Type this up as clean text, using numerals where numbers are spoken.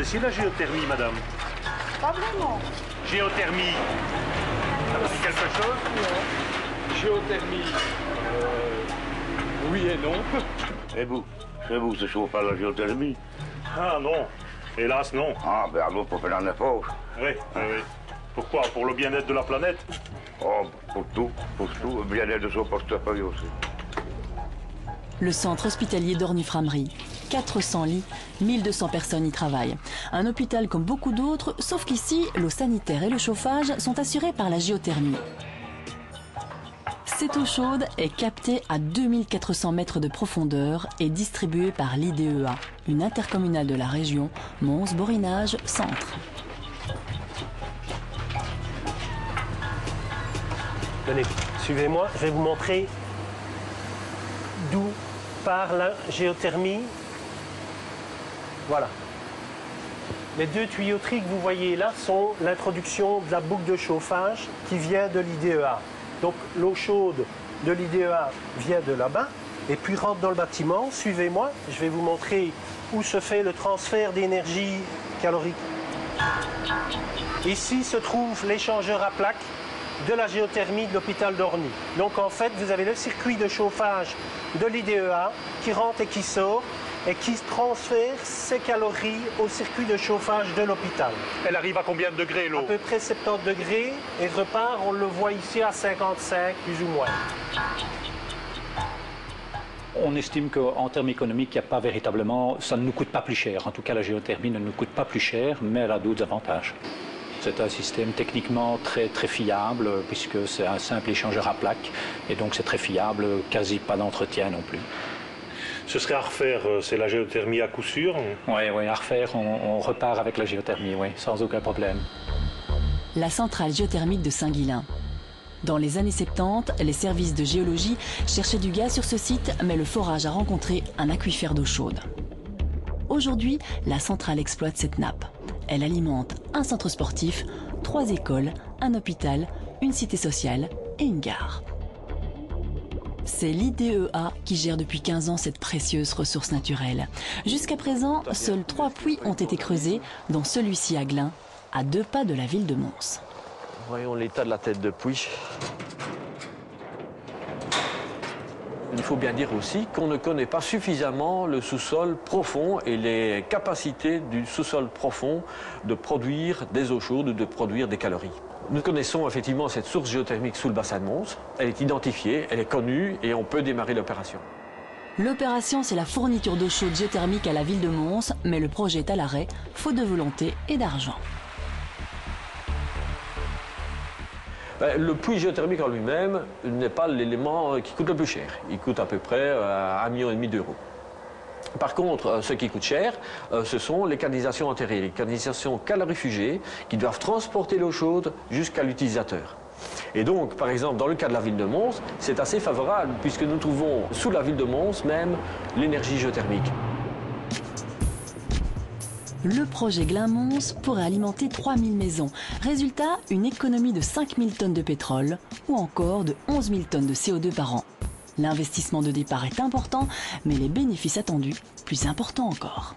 connaissez la géothermie, madame? Pas vraiment. Géothermie, ça vous dit quelque chose? Non. Géothermie, oui et non. Et vous, chez vous, se chauffe pas la géothermie? Ah non, hélas non. Ah, ben alors, pour faire un effort. Oui, oui, oui. Pourquoi? Pour le bien-être de la planète? Oh, pour tout, le bien-être de son portefeuille aussi. Le centre hospitalier d'Orny-Frameries. 400 lits, 1200 personnes y travaillent. Un hôpital comme beaucoup d'autres, sauf qu'ici, l'eau sanitaire et le chauffage sont assurés par la géothermie. Cette eau chaude est captée à 2400 mètres de profondeur et distribuée par l'IDEA, une intercommunale de la région, Mons-Borinage Centre. Tenez, suivez-moi, je vais vous montrer d'où part la géothermie. Voilà. Les deux tuyauteries que vous voyez là sont l'introduction de la boucle de chauffage qui vient de l'IDEA. Donc l'eau chaude de l'IDEA vient de là-bas et puis rentre dans le bâtiment. Suivez-moi, je vais vous montrer où se fait le transfert d'énergie calorique. Ici se trouve l'échangeur à plaques de la géothermie de l'hôpital d'Orny. Donc en fait, vous avez le circuit de chauffage de l'IDEA qui rentre et qui sort et qui transfère ses calories au circuit de chauffage de l'hôpital. Elle arrive à combien de degrés l'eau? À peu près 70 degrés et repart, on le voit ici à 55 plus ou moins. On estime qu'en termes économiques, il n'y a pas véritablement, ça ne nous coûte pas plus cher. En tout cas, la géothermie ne nous coûte pas plus cher, mais elle a d'autres avantages. C'est un système techniquement très fiable, puisque c'est un simple échangeur à plaques, et donc c'est très fiable, quasi pas d'entretien non plus. Ce serait à refaire, c'est la géothermie à coup sûr? Oui, à refaire, on repart avec la géothermie, oui, sans aucun problème. La centrale géothermique de Saint-Guilain. Dans les années 70, les services de géologie cherchaient du gaz sur ce site, mais le forage a rencontré un aquifère d'eau chaude. Aujourd'hui, la centrale exploite cette nappe. Elle alimente un centre sportif, 3 écoles, un hôpital, une cité sociale et une gare. C'est l'IDEA qui gère depuis 15 ans cette précieuse ressource naturelle. Jusqu'à présent, seuls 3 puits ont été creusés, dont celui-ci à Glun, à 2 pas de la ville de Mons. Voyons l'état de la tête de puits. Il faut bien dire aussi qu'on ne connaît pas suffisamment le sous-sol profond et les capacités du sous-sol profond de produire des eaux chaudes ou de produire des calories. Nous connaissons effectivement cette source géothermique sous le bassin de Mons. Elle est identifiée, elle est connue et on peut démarrer l'opération. L'opération, c'est la fourniture d'eau chaude géothermique à la ville de Mons, mais le projet est à l'arrêt, faute de volonté et d'argent. Le puits géothermique en lui-même n'est pas l'élément qui coûte le plus cher. Il coûte à peu près 1,5 million d'euros. Par contre, ce qui coûte cher, ce sont les canalisations enterrées, les canalisations calorifugées qui doivent transporter l'eau chaude jusqu'à l'utilisateur. Et donc, par exemple, dans le cas de la ville de Mons, c'est assez favorable puisque nous trouvons sous la ville de Mons même l'énergie géothermique. Le projet Glun-Mons pourrait alimenter 3000 maisons. Résultat, une économie de 5000 tonnes de pétrole ou encore de 11 000 tonnes de CO2 par an. L'investissement de départ est important, mais les bénéfices attendus, plus importants encore.